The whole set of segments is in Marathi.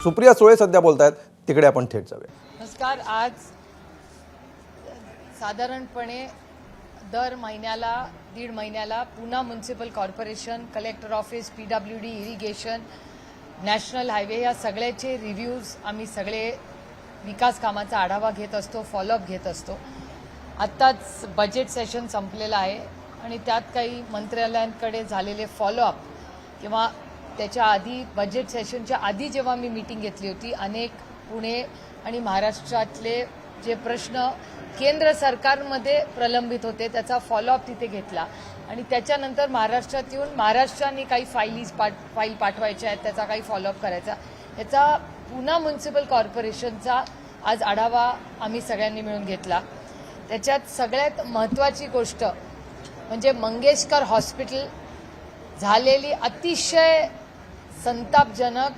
सुप्रिया सुळे सध्या बोलतायत, तिकडे आपण थेट जाऊया. नमस्कार. आज साधारणपणे दर महिन्याला दीड महिन्याला Pune municipal corporation, collector office, PWD, irrigation, national highway या सगळ्याचे रिव्ह्यूज आम्ही सगळे विकास कामाचा आढावा घेत असतो, फॉलोअप घेत असतो. आत्ताच बजेट सेशन संपलेलं आहे आणि त्यात काही मंत्रालयांकडे झालेले फॉलोअप किंवा त्याच्या आधी बजेट सेशनच्या आधी जेव्हा मी मीटिंग घेतली होती, अनेक पुणे आणि महाराष्ट्रातले जे प्रश्न केंद्र सरकारमध्ये प्रलंबित होते त्याचा फॉलोअप तिथे घेतला आणि त्याच्यानंतर महाराष्ट्रात येऊन महाराष्ट्राने काही फाईल पाठवायच्या आहेत, त्याचा काही फॉलोअप करायचा. याचा पुणे म्युनिसिपल कॉर्पोरेशनचा आज आढावा आम्ही सगळ्यांनी मिळून घेतला. त्याच्यात सगळ्यात महत्त्वाची गोष्ट म्हणजे मंगेशकर हॉस्पिटल झालेली अतिशय संतापजनक,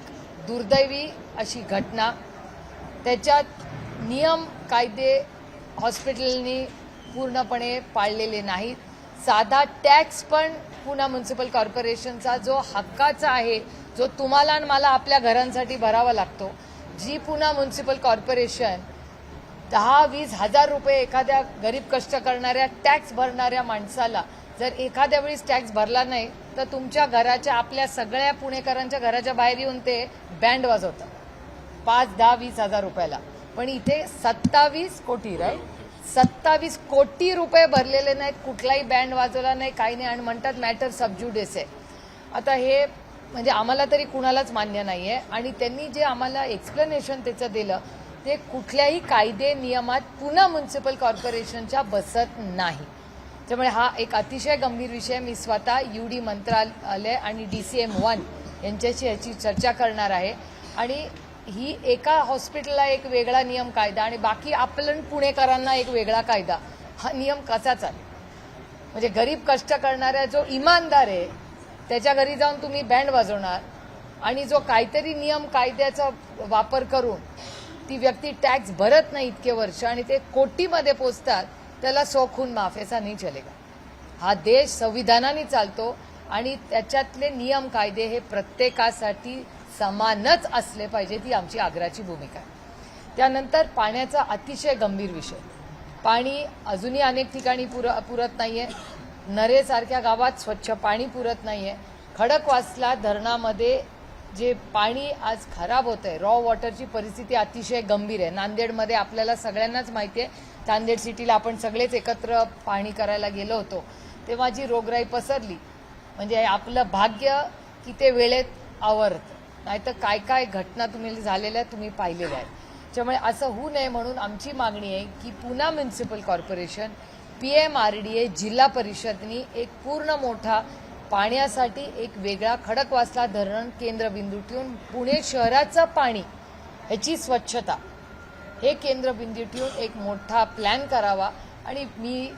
दुर्दैवी अशी घटना. त्याच्यात नियम कायदे हॉस्पिटलनी पूर्णपणे पाळलेले नाहीत. साधा टॅक्स पण पुणे म्युनिसिपल कॉर्पोरेशनचा जो हक्काचा आहे, जो तुम्हाला आणि मला आपल्या घरांसाठी भरावा लागतो, जी पुणे म्युनिसिपल कॉर्पोरेशन 10-20 हजार रुपये एखाद्या गरीब कष्ट करणाऱ्या टॅक्स भरणाऱ्या माणसाला जर एखाद्या वेळेस टॅक्स भरला नाही तर तुमच्या घराच्या, आपल्या सगळ्या पुणेकरांच्या घराच्या बाहेर येऊन ते बँड वाजवतात 5-10-20 हजार रुपयाला. पण इथे 27 कोटी 27 कोटी रुपये भरलेले नाहीत, कुठलाही बँड वाजवला नाही, काही नाही, आणि म्हणतात मॅटर सबज्युडिस आहे. आता हे म्हणजे आम्हाला तरी कुणालाच मान्य नाही आहे. आणि त्यांनी जे आम्हाला एक्सप्लेनेशन त्याचं दिलं ते कुठल्याही कायदे नियमात पुणे म्युनिसिपल कॉर्पोरेशनच्या बसत नाही. त्यामुळे हा एक अतिशय गंभीर विषय. मी स्वतः UD मंत्रालय आणि DCM-1 यांच्याशी याची चर्चा करणार आहे. आणि ही एका हॉस्पिटलला एक वेगळा नियम कायदा आणि बाकी आपण पुणेकरांना एक वेगळा कायदा, हा नियम कसा चालेल? म्हणजे गरीब कष्ट करणाऱ्या जो इमानदार आहे त्याच्या घरी जाऊन तुम्ही बँड वाजवणार आणि जो काहीतरी नियम कायद्याचा वापर करून ती व्यक्ती टॅक्स भरत नाही इतके वर्ष आणि ते कोटीमध्ये पोचतात, त्याला सो खून माफ, ऐसा नहीं चलेगा. हा देश संविधानाने चालतो आणि त्याच्यातले नियम कायदे हे प्रत्येकासाठी समानच असले पाहिजे, ती आमची आग्रहाची भूमिका आहे. त्यानंतर पाण्याचा अतिशय गंभीर विषय. पाणी अजूनही अनेक ठिकाणी पुरत नाहीये. नरेसारख्या गावात स्वच्छ पाणी पुरत नाहीये. खडकवासला धरणामध्ये जे पाणी आज खराब होत आहे, रॉ वॉटरची परिस्थिती अतिशय गंभीर आहे. नांदेडमध्ये आपल्याला सगळ्यांनाच माहिती आहे, नांदेड सिटीला आपण सगळेच एकत्र पाहणी करायला गेलो होतो तेव्हा जी रोगराई पसरली, म्हणजे आपलं भाग्य की ते वेळेत आवरतं, नाहीतर काय काय घटना तुम्ही झालेल्या तुम्ही पाहिलेल्या आहेत. त्यामुळे असं होऊ नये म्हणून आमची मागणी आहे की पुणे म्युनिसिपल कॉर्पोरेशन, PMRDA, जिल्हा परिषदनी एक पूर्ण मोठा पाण्यासाठी एक वेगळा खडकवासला धरण केंद्रबिंदू ठेवून पुणे शहराचं पाणी, ह्याची स्वच्छता हे केंद्रबिंदू ठेवून एक मोठा प्लॅन करावा. आणि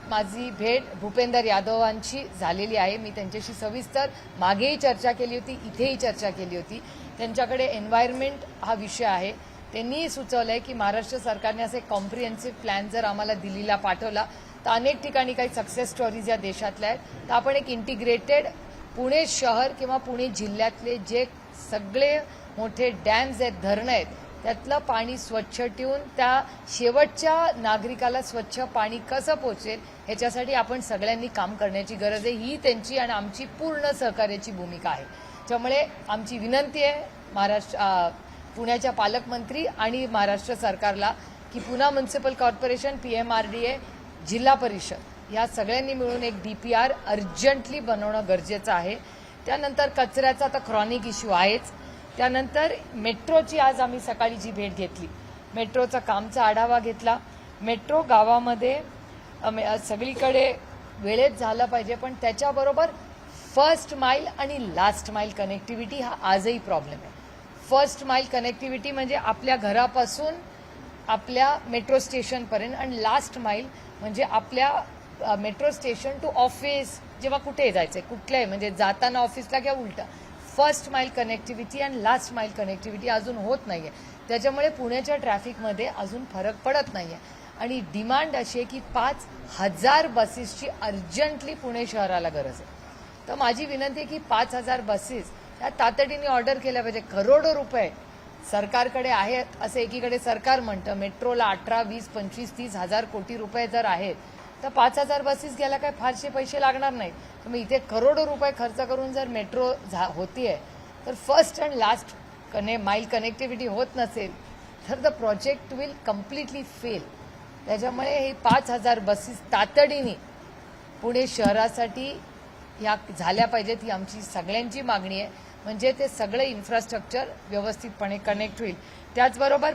माझी भेट भूपेंदर यादवांची झालेली आहे. मी त्यांच्याशी सविस्तर मागेही चर्चा केली होती, इथेही चर्चा केली होती. त्यांच्याकडे एन्व्हायरमेंट हा विषय आहे. त्यांनीही सुचवलंय की महाराष्ट्र सरकारने असे कॉम्प्रिहेन्सिव्ह प्लॅन जर आम्हाला दिल्लीला पाठवला तर अनेक ठिकाणी काही सक्सेस स्टोरीज या देशातल्या आहेत, तर आपण एक इंटिग्रेटेड पुणे शहर किंवा पुणे जिल्ह्यातले जे सगळे मोठे डॅम्स आहेत, धरणं आहेत, त्यातलं पाणी स्वच्छ ठेवून त्या शेवटच्या नागरिकाला स्वच्छ पाणी कसं पोचेल ह्याच्यासाठी आपण सगळ्यांनी काम करण्याची गरज आहे. ही त्यांची आणि आमची पूर्ण सहकार्याची भूमिका आहे. त्यामुळे आमची विनंती आहे पुण्याच्या पालकमंत्री आणि महाराष्ट्र सरकारला की पुणे म्युनिसिपल कॉर्पोरेशन, PMRDA, जिल्हा परिषद या सगळ्यांनी मिळून एक DPR अर्जंटली बनवणं गरजेचं आहे. त्यानंतर कचऱ्याचा तर क्रॉनिक इश्यू आहेच. त्यानंतर मेट्रोची आज आम्ही सकाळी जी भेट घेतली, मेट्रोचा कामचा आढावा घेतला. मेट्रो गावामध्ये सगळीकडे वेळेत झालं पाहिजे, पण त्याच्याबरोबर फर्स्ट माईल आणि लास्ट माईल कनेक्टिव्हिटी हा आजही प्रॉब्लेम आहे. फर्स्ट माईल कनेक्टिव्हिटी म्हणजे आपल्या घरापासून आपल्या मेट्रो स्टेशनपर्यंत, आणि लास्ट माईल म्हणजे आपल्या मेट्रो स्टेशन टू ऑफिस, जेव्हा कुठे जायचंय, कुठल्याही म्हणजे जाताना ऑफिसला किंवा उलटा, फर्स्ट माईल कनेक्टिव्हिटी आणि लास्ट माईल कनेक्टिव्हिटी अजून होत नाहीये. त्याच्यामुळे पुण्याच्या ट्रॅफिकमध्ये अजून फरक पडत नाहीये. आणि डिमांड अशी आहे की 5,000 बसेसची अर्जंटली पुणे शहराला गरज आहे. तर माझी विनंती आहे की 5,000 बसेस त्या तातडीने ऑर्डर केल्या पाहिजे. करोडो रुपये सरकारकडे आहेत असं एकीकडे सरकार म्हणतं, मेट्रोला 18, 20, 25, 30 हजार कोटी रुपये जर आहेत तर 5,000 बसेस घ्यायला काय फारसे पैसे लागणार नाहीत. तुम्ही इथे करोडो रुपये खर्च करून जर मेट्रो होतीये तर first and last mile connectivity होत नसेल तर the project will completely fail. त्याच्यामुळे हे 5,000 बसेस तातडीने पुणे शहरासाठी ह्या झाल्या पाहिजेत, ही आमची सगळ्यांची मागणी आहे. म्हणजे ते सगळे इन्फ्रास्ट्रक्चर व्यवस्थितपणे कनेक्ट होईल. त्याचबरोबर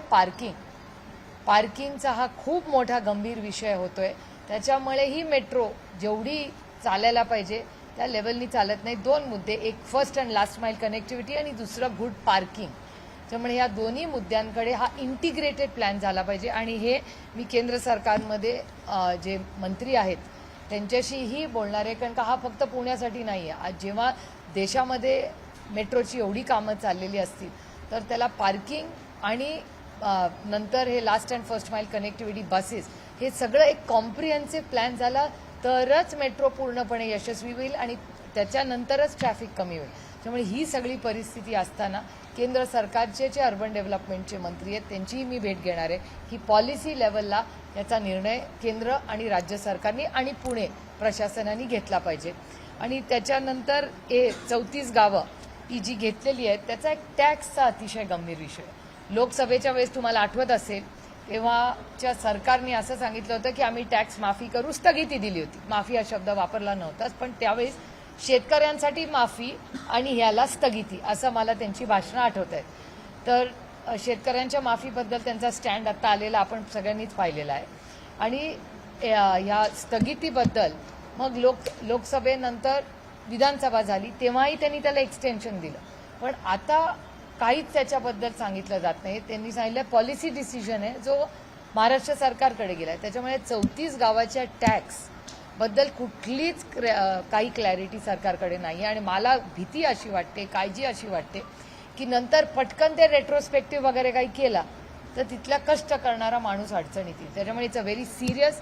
पार्किंगचा हा खूप मोठा गंभीर विषय होतोय. त्याच्यामुळे ही मेट्रो जेवढी चालायला पाहिजे त्या लेवलनी चालत नाही. 2 मुद्दे, एक first and last mile connectivity आणि दुसरं गुड पार्किंग. त्यामुळे या दोन्ही मुद्द्यांकडे हा इंटिग्रेटेड प्लॅन झाला पाहिजे. आणि हे मी केंद्र सरकारमध्ये जे मंत्री आहेत त्यांच्याशीही बोलणार आहे, कारण का हा फक्त पुण्यासाठी नाही आहे. आज जेव्हा देशामध्ये मेट्रोची एवढी कामं चाललेली असतील तर त्याला पार्किंग आणि नंतर हे last and first mile connectivity buses हे सगळं एक कॉम्प्रिहेन्सिव्ह प्लॅन झाला तरच मेट्रो पूर्णपणे यशस्वी होईल आणि त्याच्यानंतरच ट्रॅफिक कमी होईल. त्यामुळे ही सगळी परिस्थिती असताना केंद्र सरकारचे जे अर्बन डेव्हलपमेंटचे मंत्री आहेत त्यांचीही मी भेट घेणार आहे की पॉलिसी लेवलला याचा निर्णय केंद्र आणि राज्य सरकारने आणि पुणे प्रशासनाने घेतला पाहिजे. आणि त्याच्यानंतर 34 गावं ही जी घेतलेली आहेत त्याचा एक टॅक्सचा अतिशय गंभीर विषय. लोकसभेच्या वेळेस तुम्हाला आठवत असेल तेव्हाच्या सरकारने असं सांगितलं होतं की आम्ही टॅक्स माफी करू, स्थगिती दिली होती. माफी हा शब्द वापरला नव्हताच, पण त्यावेळेस शेतकऱ्यांसाठी माफी आणि ह्याला स्थगिती असं मला त्यांची भाषणं आठवत आहेत. तर शेतकऱ्यांच्या माफीबद्दल त्यांचा स्टँड आता आलेला आपण सगळ्यांनीच पाहिलेला आहे. आणि ह्या स्थगितीबद्दल मग लोकसभेनंतर विधानसभा झाली तेव्हाही त्यांनी त्याला एक्सटेन्शन दिलं, पण आता काहीच त्याच्याबद्दल सांगितलं जात नाही. त्यांनी सांगितलं पॉलिसी डिसिजन आहे जो महाराष्ट्र सरकारकडे गेला आहे. त्याच्यामुळे 34 गावाच्या टॅक्स बद्दल कुठलीच काही क्लॅरिटी सरकारकडे नाही. आणि मला भीती अशी वाटते, काळजी अशी वाटते की नंतर पटकन ते रेट्रोस्पेक्टिव्ह वगैरे काही केला तर तिथला कष्ट करणारा माणूस अडचणीत येईल. त्याच्यामुळे it's a very serious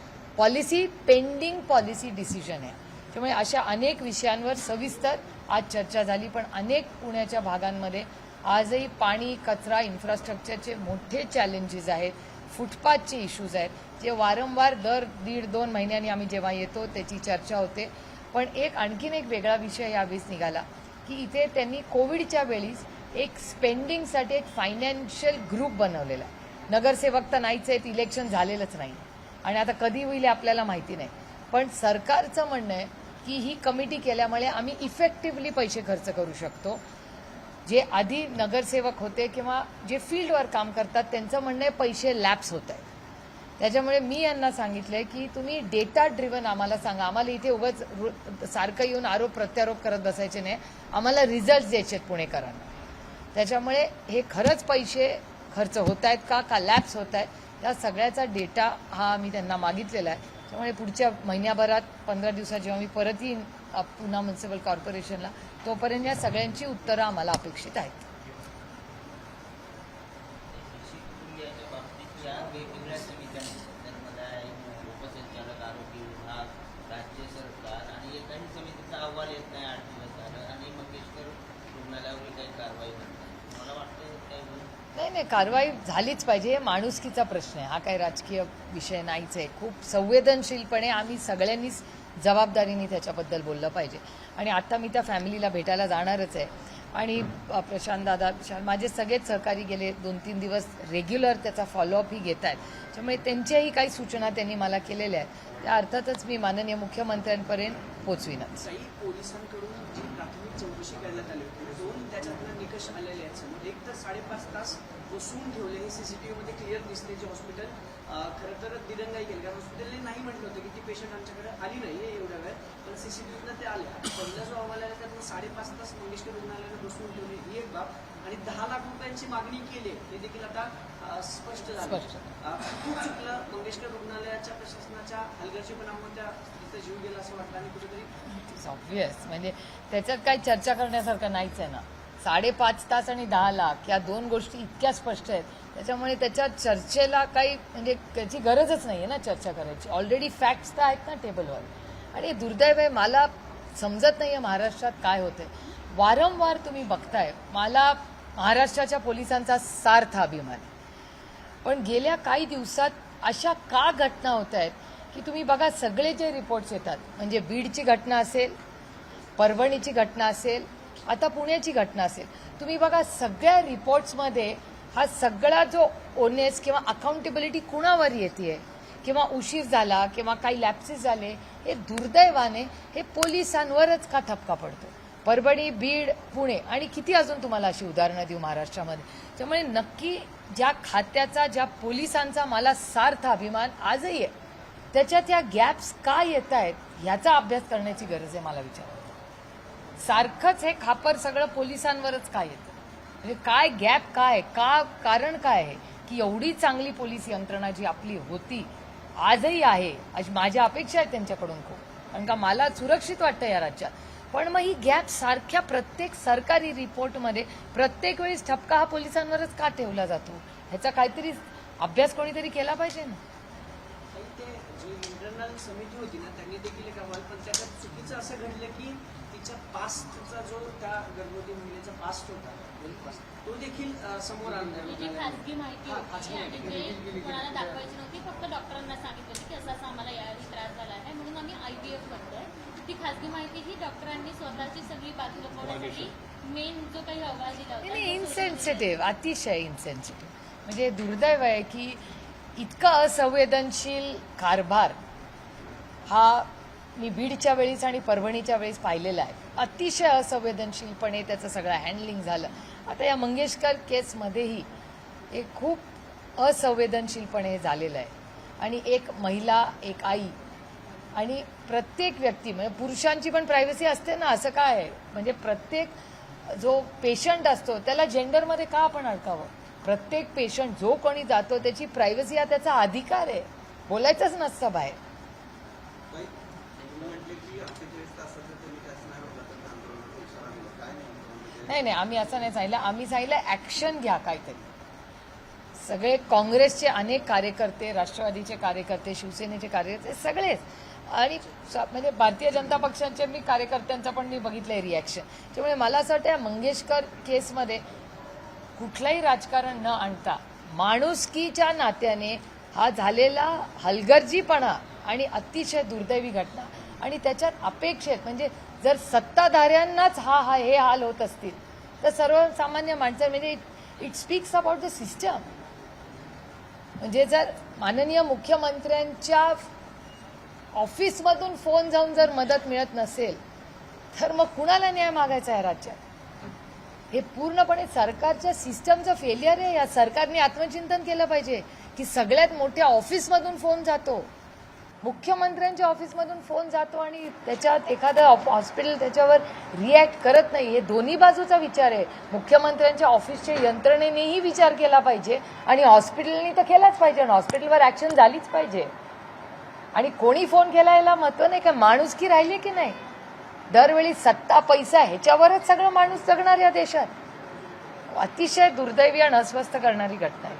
pending policy decision आहे. त्यामुळे अशा अनेक विषयांवर सविस्तर आज चर्चा झाली, पण अनेक पुण्याच्या भागांमध्ये आजही पाणी, कचरा, इन्फ्रास्ट्रक्चरचे मोठे चॅलेंजेस आहेत. फुटपाथचे इश्यूज आहेत जे वारंवार दर 1.5-2 महिन्यांनी आम्ही जेव्हा येतो त्याची चर्चा होते. पण आणखीन एक वेगळा विषय यावेळेस निघाला की इथे त्यांनी कोविडच्या वेळीच एक स्पेंडिंगसाठी एक फायनान्शियल ग्रुप बनवलेला आहे. नगरसेवक तर नाहीच आहेत, इलेक्शन झालेलंच नाही आणि आता कधी होईल आपल्याला माहिती नाही. पण सरकारचं म्हणणं आहे की ही कमिटी केल्यामुळे आम्ही इफेक्टिव्हली पैसे खर्च करू शकतो. जे आधी नगरसेवक होते किंवा जे फील्डवर काम करतात त्यांचं म्हणणं आहे पैसे लॅप्स होत आहेत. त्याच्यामुळे मी यांना सांगितलंय की तुम्ही डेटा ड्रिव्हन आम्हाला सांगा. आम्हाला इथे उगाच सारखं येऊन आरोप प्रत्यारोप करत बसायचे नाही, आम्हाला रिझल्ट द्यायचे आहेत पुणेकरांना. त्याच्यामुळे हे खरंच पैसे खर्च होत आहेत का लॅप्स होत आहेत या सगळ्याचा डेटा हा मी त्यांना मागितलेला आहे. त्यामुळे पुढच्या महिन्याभरात 15 दिवसात जेव्हा मी परत येईन पुणे म्युनिसिपल कॉर्पोरेशनला तोपर्यंत या सगळ्यांची उत्तरं आम्हाला अपेक्षित आहेत. वेगवेगळ्या समित्यांनी नर्मदा, उपसंचालक, आरोग्य विभाग, राज्य सरकार आणि काही समितीचा अहवाल येत नाही 8 दिवस झालं आणि मंगेशकर रुग्णालयावर काही कारवाई करतात. मला वाटतं नाही, कारवाई झालीच पाहिजे. हे माणुसकीचा प्रश्न आहे, हा काही राजकीय विषय नाहीच आहे. खूप संवेदनशीलपणे आम्ही सगळ्यांनीच जबाबदारीने त्याच्याबद्दल बोललं पाहिजे. आणि आता मी त्या फॅमिलीला भेटायला जाणारच आहे आणि प्रशांत दादा, माझे सगळेच सहकारी गेले 2-3 दिवस रेग्युलर त्याचा फॉलोअपही घेत आहेत. त्यामुळे त्यांच्याही काही सूचना त्यांनी मला केलेल्या आहेत त्या अर्थातच मी माननीय मुख्यमंत्र्यांपर्यंत पोचवीनच. काही पोलिसांकडून जी प्राथमिक चौकशी करण्यात आली होती 2 त्याच्यातनं निकष आलेले आहेत समोर. एक तर 5.5 तास बसून ठेवले हे सीसीटीव्हीमध्ये क्लिअर दिसते. जे हॉस्पिटल खरं तर दिरंगाई केली कारण हॉस्पिटलने नाही म्हटलं होतं की ती पेशंट आमच्याकडे आली नाही आहे एवढ्या वेळ, पण सीसीटीव्हीनं ते आले. पहिला जो अहवाल आला त्यातून 5.5 तास मंगेशकर रुग्णालयानं बसून ठेवले ही एक बाब आणि 10 लाख रुपयांची मागणी केली हे देखील आता स्पष्ट झालं. खूप चुकलं मंगेशकर रुग्णालयाच्या प्रशासनाच्या हलगर्जीपणामुळे त्या तिथं जीव गेला असं वाटतं आणि कुठेतरी ऑब्व्हियस म्हणजे त्याच्यात काही चर्चा करण्यासारखं नाहीच आहे ना. 5.5 तास आणि 10 लाख या 2 गोष्टी इतक्या स्पष्ट आहेत त्याच्यामुळे त्याच्या चर्चेला काही म्हणजे त्याची गरजच नाही आहे ना चर्चा करायची. ऑलरेडी फॅक्ट्स तर आहेत ना टेबलवर. आणि दुर्दैव आहे, मला समजत नाही आहे महाराष्ट्रात काय होतंय. वारंवार तुम्ही बघताय, मला महाराष्ट्राच्या पोलिसांचा सार्थ अभिमान आहे. पण गेल्या काही दिवसात अशा का घटना होत आहेत की तुम्ही बघा, सगळे जे रिपोर्ट्स येतात, म्हणजे बीडची घटना असेल, परभणीची घटना असेल, आता पुण्याची घटना असेल, तुम्ही बघा सगळ्या रिपोर्ट्समध्ये हा सगळा जो ओनेस किंवा अकाउंटेबिलिटी कुणावर येते किंवा उशीर झाला किंवा काही लॅप्सेस झाले, हे दुर्दैवाने हे पोलिसांवरच का ठपका पडतो. परभणी, बीड, पुणे आणि किती अजून तुम्हाला अशी उदाहरणं देऊ महाराष्ट्रामध्ये. त्यामुळे नक्की ज्या खात्याचा, ज्या पोलिसांचा मला सार्थ अभिमान आजही आहे, त्याच्यात या गॅप्स का येत आहेत ह्याचा अभ्यास करण्याची गरज आहे मला विचार. सारखंच हे खापर सगळं पोलिसांवरच का येतं, म्हणजे काय गॅप काय, का कारण काय आहे की एवढी चांगली पोलीस यंत्रणा जी आपली होती आजही आहे, अशी माझ्या अपेक्षा आहेत त्यांच्याकडून खूप, कारण का मला सुरक्षित वाटतं या राज्यात. पण मग ही गॅप सारख्या प्रत्येक सरकारी रिपोर्टमध्ये प्रत्येक वेळेस ठपका हा पोलिसांवरच का ठेवला जातो, ह्याचा काहीतरी अभ्यास कोणीतरी केला पाहिजे ना. ते जी इंटरनल समिती होती ना, त्यांनी देखील एक अहवाल, पण त्याच्यात चुकीचं असं घडलं की तिच्या पास्टचा जो त्या गर्भवती महिलेचा पास्ट होता, तो देखील समोर आला. जी खासगी माहिती होती आणि ते कोणाला दाखवायची नव्हती, फक्त डॉक्टरांना सांगितलं होतं की असं असं आम्हाला यावेळी त्रास झाला आहे म्हणून आम्ही IVF करतोय. ती खासगी माहिती ही डॉक्टरांनी स्वतःची सगळी बाजू लपवण्यासाठी मेन जो काही अहवाल दिला होता, इन्सेन्सिटिव्ह, अतिशय इन्सेन्सिटिव्ह. म्हणजे दुर्दैव आहे की इतका असंवेदनशील कारभार हा मी बीडच्या वेळीच आणि परभणीच्या वेळेस पाहिलेला आहे. अतिशय असंवेदनशीलपणे त्याचं सगळं हँडलिंग झालं. आता या मंगेशकर केसमध्येही हे खूप असंवेदनशीलपणे झालेलं आहे. आणि एक महिला, एक आई आणि प्रत्येक व्यक्ती, म्हणजे पुरुषांची पण प्रायव्हसी असते ना, असं काय आहे, म्हणजे प्रत्येक जो पेशंट असतो त्याला जेंडरमध्ये का आपण अडकावं. प्रत्येक पेशंट जो कोणी जातो त्याची प्रायव्हसी हा त्याचा अधिकार आहे, बोलायचंच नसतं बाहेर. नाही, आम्ही असं नाही सांगितलं. आम्ही सांगितलं ऍक्शन घ्या काहीतरी. सगळे काँग्रेसचे अनेक कार्यकर्ते, राष्ट्रवादीचे कार्यकर्ते, शिवसेनेचे कार्यकर्ते सगळेच, आणि म्हणजे भारतीय जनता पक्षाचे मी कार्यकर्त्यांचं पण मी बघितलंय रिॲक्शन. त्यामुळे मला असं वाटतं या मंगेशकर केसमध्ये कुठलंही राजकारण न आणता माणुसकीच्या नात्याने हा झालेला हलगर्जीपणा आणि अतिशय दुर्दैवी घटना, आणि त्याच्यात अपेक्षित म्हणजे जर सत्ताधाऱ्यांनाच हे हाल होत असतील तर सर्वसामान्य माणसं, म्हणजे it speaks about the system. म्हणजे जर माननीय मुख्यमंत्र्यांच्या ऑफिसमधून फोन जाऊन जर मदत मिळत नसेल तर मग कुणाला न्याय मागायचा आहे राज्यात. हे पूर्णपणे सरकारच्या सिस्टमचं फेलियर आहे. या सरकारने आत्मचिंतन केलं पाहिजे की सगळ्यात मोठ्या ऑफिसमधून फोन जातो, मुख्यमंत्र्यांच्या ऑफिसमधून फोन जातो, आणि त्याच्यात एखादं हॉस्पिटल त्याच्यावर रिॲक्ट करत नाही. हे दोन्ही बाजूचा विचार आहे. मुख्यमंत्र्यांच्या ऑफिसच्या यंत्रणेनेही विचार केला पाहिजे आणि हॉस्पिटलनी तर केलाच पाहिजे, आणि हॉस्पिटलवर ऍक्शन झालीच पाहिजे. आणि कोणी फोन केला याला महत्व नाही, का माणुसकी राहिली की नाही. दरवेळी सत्ता, पैसा ह्याच्यावरच सगळं माणूस जगणार या देशात. अतिशय दुर्दैवी आणि अस्वस्थ करणारी घटना आहे.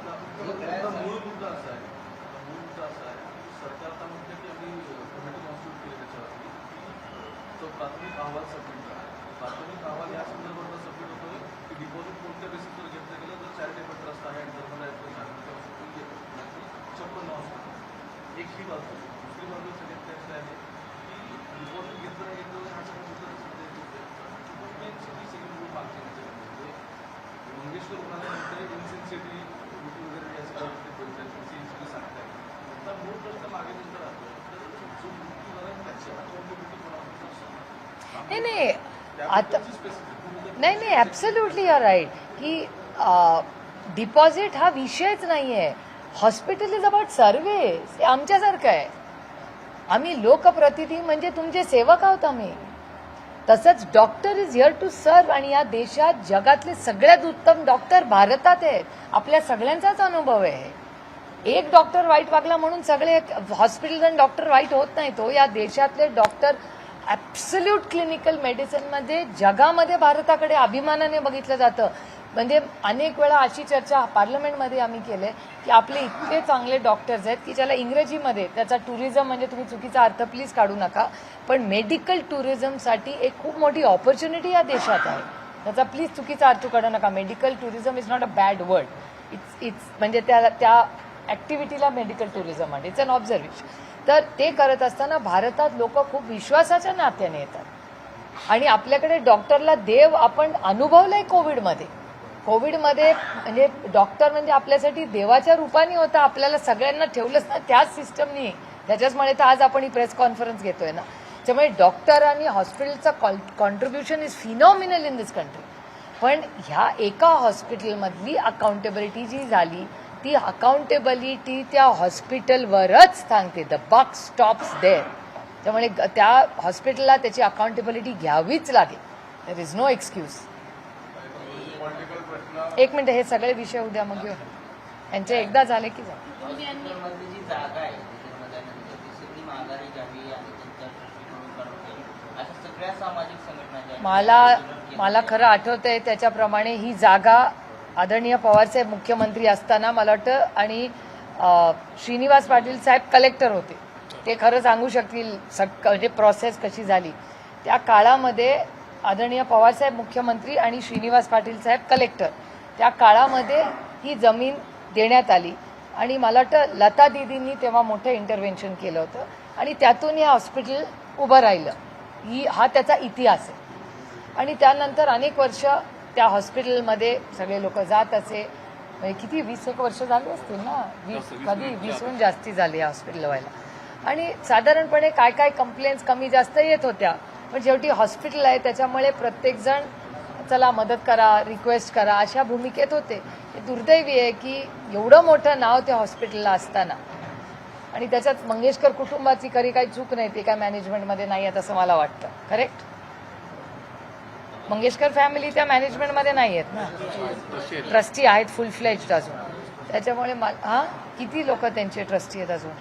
प्राथमिक अहवाल या संदर्भात सबमिट होतोय की डिपॉझिट कोणत्या बेसिसवर घेतलं गेलं, तर चॅरिटेबल ट्रस्ट आहे आणि धर्मदाय एक ही बाजू. दुसरी बाजू सगळ्यात त्याची आहे की डिपॉझिट घेतलं नाही घेतलं हा सगळी मूळ मागची म्हणजे मंगेशकर म्हणाले इन्सेन्सिटिव्हिटी वगैरे या सगळ्या गोष्टी बोलतात, सांगताय. आता मूळ प्रश्न मागे नंतर राहतो, तर जो मृत्यू झाला त्याची अकाउंटेबिलिटी कोणाला नाही आता नाही ॲब्सोल्युटली यू आर राईट की डिपॉझिट हा विषयच नाही आहे. Hospital is about service. हे आमच्यासारखं आहे. आम्ही लोकप्रतिनिधी म्हणजे तुमचे सेवक आहोत आम्ही. तसंच doctor is here to serve, आणि या देशात जगातले सगळ्यात उत्तम डॉक्टर भारतात आहेत. आपल्या सगळ्यांचाच अनुभव आहे. एक डॉक्टर वाईट वागला म्हणून सगळे हॉस्पिटल आणि डॉक्टर वाईट होत नाही. तो या देशातले डॉक्टर ॲब्सोल्यूट क्लिनिकल मेडिसिनमध्ये जगामध्ये भारताकडे अभिमानाने बघितलं जातं. म्हणजे अनेक वेळा अशी चर्चा पार्लमेंटमध्ये आम्ही केली की आपले इतके चांगले डॉक्टर्स आहेत की ज्याला इंग्रजीमध्ये त्याचा टुरिझम म्हणजे तुम्ही चुकीचा अर्थ प्लीज काढू नका, पण मेडिकल टुरिझमसाठी एक खूप मोठी ऑपॉर्च्युनिटी या देशात आहे. त्याचा प्लीज चुकीचा अर्थ काढू नका. Medical tourism is not a bad word. It's म्हणजे त्या ॲक्टिव्हिटीला मेडिकल टुरिझम म्हणते. It's an observation. तर ते करत असताना भारतात लोक खूप विश्वासाच्या नात्याने येतात आणि आपल्याकडे डॉक्टरला देव आपण अनुभवलंय कोविडमध्ये. कोविडमध्ये म्हणजे डॉक्टर म्हणजे आपल्यासाठी देवाच्या रूपाने होता. आपल्याला सगळ्यांना ठेवलंच ना त्याच सिस्टमनी. त्याच्याचमुळे तर आज आपण ही प्रेस कॉन्फरन्स घेतोय ना. त्यामुळे डॉक्टर आणि हॉस्पिटलचं contribution is phenomenal in this country. पण ह्या एका हॉस्पिटलमधली अकाउंटेबिलिटी जी झाली ती अकाउंटेबिलिटी त्या हॉस्पिटलवरच सांगते. The buck stops there. त्यामुळे त्या हॉस्पिटलला त्याची अकाउंटेबिलिटी घ्यावीच लागेल. There is no excuse. एक मिनिट, हे सगळे विषय उद्या मग घेऊ. यांचे एकदा झाले की झाले. हॉस्पिटलमधली जी जागा आहे त्याच्यामध्ये ती सगळी माघारी घ्यावी आणि त्यांच्या दृष्टिकोन काढून घ्यावी अशा सगळ्या सामाजिक संघटना ज्या आहेत, मला खरं आठवतंय त्याच्याप्रमाणे ही जागा आदरणीय पवारसाहेब मुख्यमंत्री असताना मला वाटतं आणि श्रीनिवास पाटील साहेब कलेक्टर होते. ते खरं सांगू शकतील म्हणजे प्रोसेस कशी झाली. त्या काळामध्ये आदरणीय पवारसाहेब मुख्यमंत्री आणि श्रीनिवास पाटील साहेब कलेक्टर त्या काळामध्ये ही जमीन देण्यात आली आणि मला वाटतं लता दिदींनी तेव्हा मोठं इंटरव्हेन्शन केलं होतं आणि त्यातून हे हॉस्पिटल उभं राहिलं. हा त्याचा इतिहास आहे. आणि त्यानंतर अनेक वर्ष त्या हॉस्पिटलमध्ये सगळे लोक जात असे. म्हणजे किती 20 वर्ष झाली असतील ना. 20हून जास्ती झाली या हॉस्पिटल व्हायला. आणि साधारणपणे काय काय कंप्लेंट्स कमी जास्त येत होत्या. पण शेवटी हॉस्पिटल आहे त्याच्यामुळे प्रत्येकजण चला मदत करा, रिक्वेस्ट करा अशा भूमिकेत होते. हे दुर्दैवी आहे की एवढं मोठं नाव त्या हॉस्पिटलला असताना आणि त्याच्यात मंगेशकर कुटुंबाची खरी काही चूक नाही. ते काय मॅनेजमेंटमध्ये नाही आहेत असं मला वाटतं. करेक्ट? मंगेशकर फॅमिली त्या मॅनेजमेंटमध्ये नाही आहेत ना. ट्रस्टी आहेत फुल फ्लेज्ड अजून. त्याच्यामुळे किती लोक त्यांचे ट्रस्टी आहेत अजून.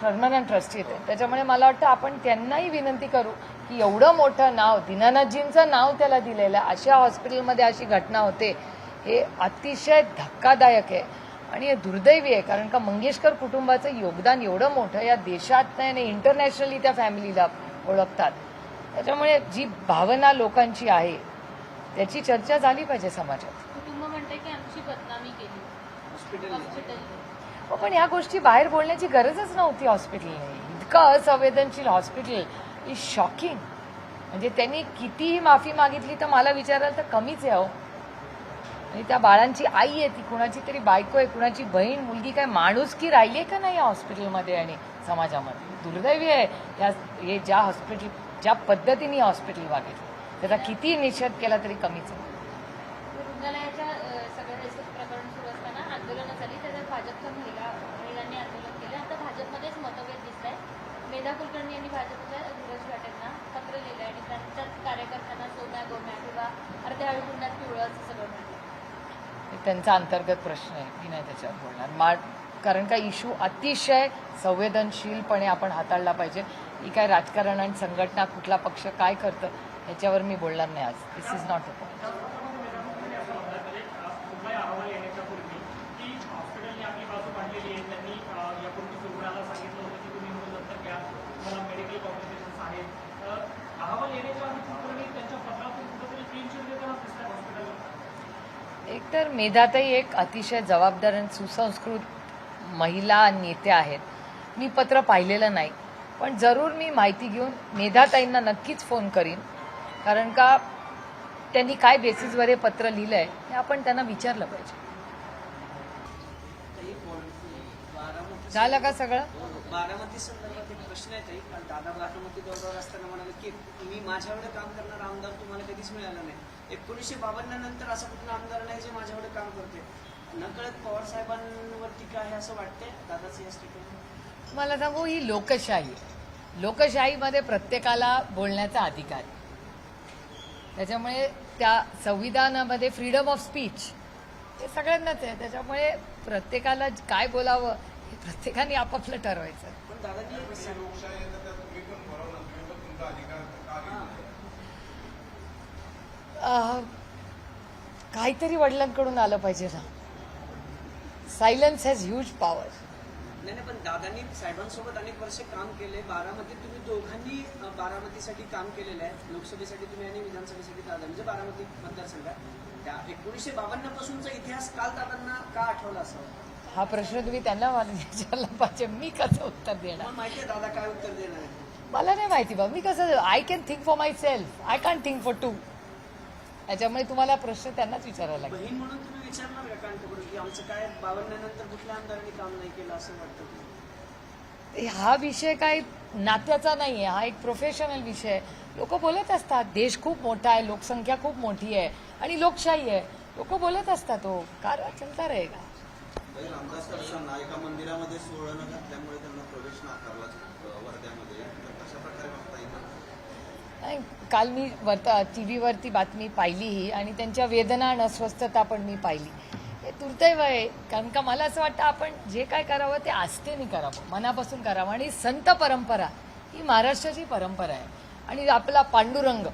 परमनंट ट्रस्टी आहेत. त्याच्यामुळे मला वाटतं आपण त्यांनाही विनंती करू की एवढं मोठं नाव दीनानाथजींचं नाव त्याला दिलेलं अशा हॉस्पिटलमध्ये अशी घटना होते हे अतिशय धक्कादायक आहे आणि हे दुर्दैवी आहे. कारण का मंगेशकर कुटुंबाचं योगदान एवढं मोठं या देशात नाही आणि इंटरनॅशनली त्या फॅमिलीला ओळखतात. त्याच्यामुळे जी भावना लोकांची आहे त्याची चर्चा झाली पाहिजे समाजात. कुटुंब म्हणते की आमची बदनामी केली हॉस्पिटल. पण या गोष्टी बाहेर बोलण्याची गरजच नव्हती हॉस्पिटलने. इतकं असंवेदनशील हॉस्पिटल इज शॉकिंग. म्हणजे त्यांनी कितीही माफी मागितली तर मला विचारायला तर कमीच आहे. आणि त्या बाळांची आई आहे ती कुणाची तरी बायको आहे, कुणाची बहीण, मुलगी, काय माणुसकी राहिली आहे का नाही या हॉस्पिटलमध्ये आणि समाजामध्ये. दुर्दैवी आहे हे ज्या हॉस्पिटल ज्या पद्धतीने हॉस्पिटल वागितलं त्याचा किती निषेध केला तरी कमीच आहे. रुग्णालयाच्या सगळं प्रकरण सुरू असताना आंदोलनं झाली. त्याच्यात भाजपच्या महिलांनी आंदोलन केलं. आता भाजपमध्येच मतभेद दिसत आहे. मेधा कुलकर्णी यांनी भाजपच्या धीरज घाटेंना पत्र लिहिलं आणि त्यांच्याच कार्यकर्त्यांना सोम्या गोम्या किंवा अर्ध्या हळकुंडात पिवळं असं सगळं म्हटलं. त्यांचा अंतर्गत प्रश्न आहे. मी नाही त्याच्यावर बोलणार. कारण का इश्यू अतिशय संवेदनशीलपणे आपण हाताळला पाहिजे. ही काय राजकारण आणि संघटना कुठला पक्ष काय करतं ह्याच्यावर मी बोलणार नाही आज. दिस इज नॉट अ पॉईंट. एकतर मेधाताई एक अतिशय जबाबदार आणि सुसंस्कृत महिला नेत्या आहेत. मी पत्र पाहिलेलं नाही पण जरूर मी माहिती घेऊन मेधाताईंना नक्कीच फोन करीन. कारण का त्यांनी काय बेसिसवर हे पत्र लिहिलं आहे हे आपण त्यांना विचारलं पाहिजे. झालं का सगळं? बारामती संदर्भात एक प्रश्न आहे ताई. दादा बारामती दौऱ्यावर असताना म्हणाले की मी माझ्याकडे काम करणारा आमदार तुम्हाला कधीच मिळाला नाही. 1952 नंतर असं कुठला आमदार नाही जे माझ्याकडे काम करते. नकळत पवार साहेबांवर टीका आहे असं वाटतंय दादाचं या स्टेटमेंट. मला सांगू ही लोकशाही. लोकशाहीमध्ये प्रत्येकाला बोलण्याचा अधिकार आहे. त्याच्यामुळे त्या संविधानामध्ये फ्रीडम ऑफ स्पीच हे सगळ्यांनाच आहे. त्याच्यामुळे प्रत्येकाला काय बोलावं हे प्रत्येकाने आपापलं ठरवायचं. पण दादाजी काहीतरी वडिलांकडून आलं पाहिजे ना. Silence has huge power. नाही नाही, पण दादांनी साहेबांसोबत अनेक वर्ष काम केले. बारामतीत तुम्ही दोघांनी बारामतीसाठी काम केलेलं आहे. लोकसभेसाठी तुम्ही आणि विधानसभेसाठी दादा म्हणजे बारामती मतदारसंघात. त्या 1952 पासूनचा इतिहास काल दादांना का आठवला असावा? हा प्रश्न तुम्ही त्यांना विचारला पाहिजे, मी कसं उत्तर देणार? मला माहिती आहे दादा काय उत्तर देणार आहे. मला नाही माहिती बा, मी कसं, I can think for myself, I can think for two. त्याच्यामुळे तुम्हाला प्रश्न त्यांनाच विचारायला लागेल. बहीण म्हणून तुम्ही विचारणार का कांतकडून की आमचं काय 52 नंतर कुठल्या आमदारांनी काम नाही केलं असं वाटतं? हा विषय काही नात्याचा नाही आहे, हा एक प्रोफेशनल विषय आहे. लोक बोलत असतात, देश खूप मोठा आहे, लोकसंख्या खूप मोठी आहे आणि लोकशाही आहे. लोक बोलत असतात, हो कार चलता रहेगा. रामदास कदमांना एका मंदिरामध्ये सोळं घातल्यामुळे त्यांना प्रवेश नाकारला वर्ध्यामध्ये, तर कशा प्रकारे बघता येईल? नाही, काल मी टीव्हीवरती बातमी पाहिलीही आणि त्यांच्या वेदना आणि अस्वस्थता पण मी पाहिली. हे दुर्दैव आहे, कारण का मला असं वाटतं आपण जे काय करावं ते आस्थेने करावं, मनापासून करावं. आणि संत परंपरा ही महाराष्ट्राची परंपरा आहे. आणि आपला पांडुरंग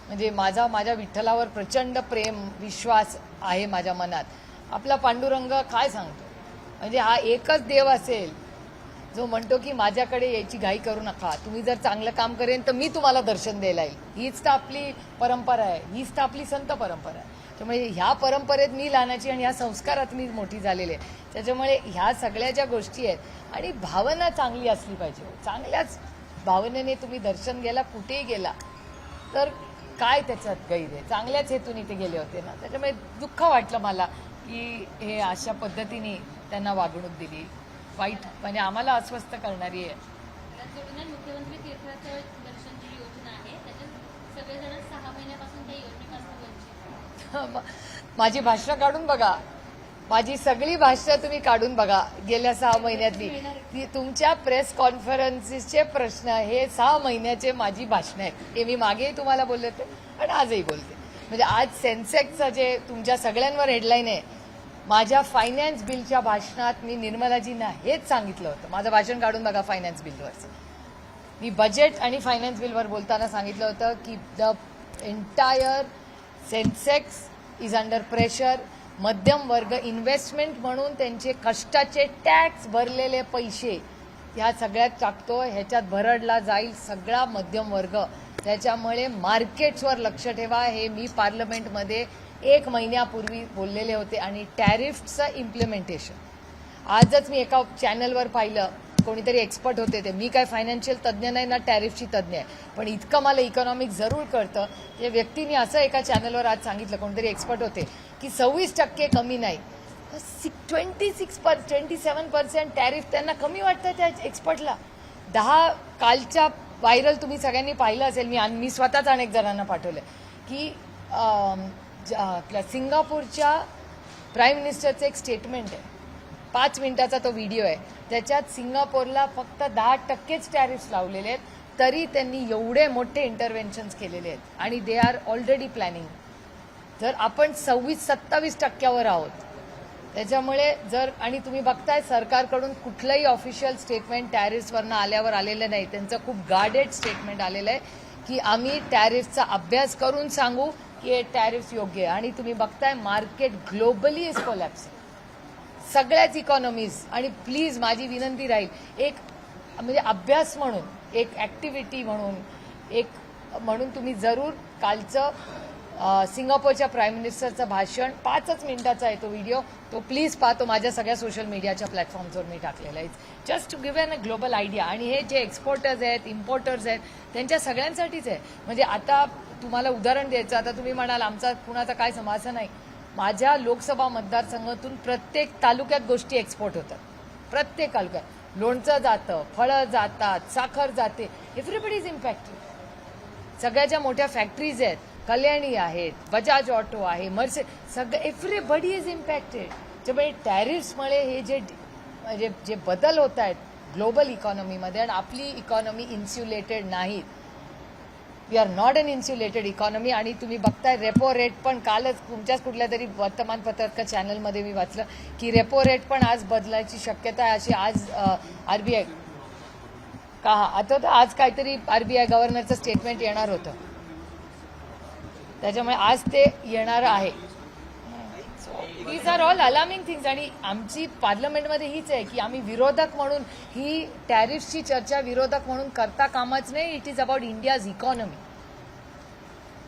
म्हणजे माझ्या विठ्ठलावर प्रचंड प्रेम विश्वास आहे माझ्या मनात. आपला पांडुरंग काय सांगतो, म्हणजे हा एकच देव असेल जो म्हणतो की माझ्याकडे यायची घाई करू नका, तुम्ही जर चांगलं काम करेन तर मी तुम्हाला दर्शन द्यायला येईल. हीच तर आपली परंपरा आहे, हीच तर आपली संत परंपरा आहे. त्यामुळे ह्या परंपरेत मी लहानाची आणि ह्या संस्कारात मी मोठी झालेली आहे. त्याच्यामुळे ह्या सगळ्या ज्या गोष्टी आहेत आणि भावना चांगली असली पाहिजे. चांगल्याच भावनेने तुम्ही दर्शन घ्यायला कुठेही गेला तर काय त्याच्यात गैर आहे, चांगल्याच हेतून इथे गेले होते ना. त्याच्यामुळे दुःख वाटलं मला की हे अशा पद्धतीने त्यांना वागणूक दिली, वाईट म्हणजे आम्हाला अस्वस्थ करणारी आहे. त्यात जोडून मुख्यमंत्री तीर्थाचं दर्शन जी योजना आहे त्याच्यात सगळेजण 6 महिन्यापासून त्या योजनेपासून वंचित. माझी भाषणं काढून बघा, माझी सगळी भाषणं तुम्ही काढून बघा गेल्या 6 महिन्यातली. ती तुमच्या प्रेस कॉन्फरन्सेसचे प्रश्न हे 6 महिन्याचे माझी भाषणं आहेत. हे मी मागेही तुम्हाला बोलले होते आणि आजही बोलते. म्हणजे आज सेन्सेक्सचं जे तुमच्या सगळ्यांवर हेडलाईन आहे, माझ्या फायनान्स बिलच्या भाषणात मी निर्मलाजींना हेच सांगितलं होतं. माझं भाषण काढून बघा फायनान्स बिलवरचं. मी बजेट आणि फायनान्स बिलवर बोलताना सांगितलं होतं की the entire Sensex is under pressure. मध्यम वर्ग इन्व्हेस्टमेंट म्हणून त्यांचे कष्टाचे टॅक्स भरलेले पैसे ह्या सगळ्यात टाकतो, ह्याच्यात भरडला जाईल सगळा मध्यम वर्ग. त्याच्यामुळे मार्केट्सवर लक्ष ठेवा. हे मी पार्लमेंटमध्ये 1 महिन्यापूर्वी बोललेले होते. आणि टॅरिफचं इम्प्लिमेंटेशन आजच मी एका चॅनलवर पाहिलं, कोणीतरी एक्सपर्ट होते ते. मी काय फायनान्शियल तज्ज्ञ नाही ना टॅरिफची तज्ज्ञ आहे, पण इतकं मला इकॉनॉमिक जरूर कळतं. त्या व्यक्तीने असं एका चॅनलवर आज सांगितलं, कोणतरी एक्सपर्ट होते, की 26% कमी नाही, 27% टॅरिफ त्यांना कमी वाटतं त्या एक्सपर्टला. 10 कालच्या व्हायरल तुम्ही सगळ्यांनी पाहिलं असेल, मी स्वतःच अनेक जणांना पाठवलं की आपल्या सिंगापूरच्या प्राईम मिनिस्टरचं एक स्टेटमेंट आहे, 5 मिनिटाचा तो व्हिडिओ आहे. त्याच्यात सिंगापूरला फक्त 10%च टॅरिफ्स लावलेले आहेत, तरी त्यांनी एवढे मोठे इंटरव्हेन्शन्स केलेले आहेत आणि दे आर ऑलरेडी प्लॅनिंग. जर आपण 26-27% आहोत, त्याच्यामुळे जर आणि तुम्ही बघताय सरकारकडून कुठलंही ऑफिशियल स्टेटमेंट टॅरिफ्सवरनं आल्यावर आलेलं नाही. त्यांचं खूप गार्डेड स्टेटमेंट आलेलं आहे की आम्ही टॅरिफचा अभ्यास करून सांगू की हे टॅरिफ्स योग्य आहे. आणि तुम्ही बघताय मार्केट ग्लोबली इज कोलॅप्सिंग, सगळ्याच इकॉनॉमीज. आणि प्लीज माझी विनंती राहील, एक म्हणजे अभ्यास म्हणून, एक ॲक्टिव्हिटी म्हणून तुम्ही जरूर कालचं सिंगापूरच्या प्राईम मिनिस्टरचं भाषण 5च मिनिटाचा आहे तो व्हिडिओ, तो प्लीज पाहतो. माझ्या सगळ्या सोशल मीडियाच्या प्लॅटफॉर्म्सवर मी टाकलेला आहे, just to give a global idea. आणि हे जे एक्सपोर्टर्स आहेत, इम्पोर्टर्स आहेत, त्यांच्या सगळ्यांसाठीच आहे. म्हणजे आता तुम्हाला उदाहरण द्यायचं, आता तुम्ही म्हणाल आमचा कुणाचा काय समाज नाही. माझ्या लोकसभा मतदारसंघातून प्रत्येक तालुक्यात गोष्टी एक्सपोर्ट होतात, प्रत्येक तालुक्यात लोणचं जातं, फळं जातात, साखर जाते, एव्हरीबडी इज इम्पॅक्टेड. सगळ्या ज्या मोठ्या फॅक्टरीज आहेत, कल्याणी आहेत, बजाज ऑटो आहे, सगळं एव्हरीबडी इज इम्पॅक्टेड. त्यामुळे टॅरिफ्समुळे हे जे बदल होत आहेत ग्लोबल इकॉनॉमीमध्ये, आणि आपली इकॉनॉमी इन्स्युलेटेड नाहीत. We are not an insulated economy. आणि तुम्ही बघताय रेपो रेट पण, कालच तुमच्याच कुठल्या तरी वर्तमानपत्राच्या चॅनलमध्ये मी वाचलं की रेपो रेट पण आज बदलायची शक्यता आहे, अशी आज आरबीआय आता तर आज काहीतरी आरबीआय गव्हर्नरचं स्टेटमेंट येणार होतं, त्याच्यामुळे आज ते येणार आहे. These are all alarming things. आणि आमची पार्लमेंटमध्ये हीच आहे की आम्ही विरोधक म्हणून ही टॅरिफची चर्चा विरोधक म्हणून करता कामाच नाही. It is about India's economy.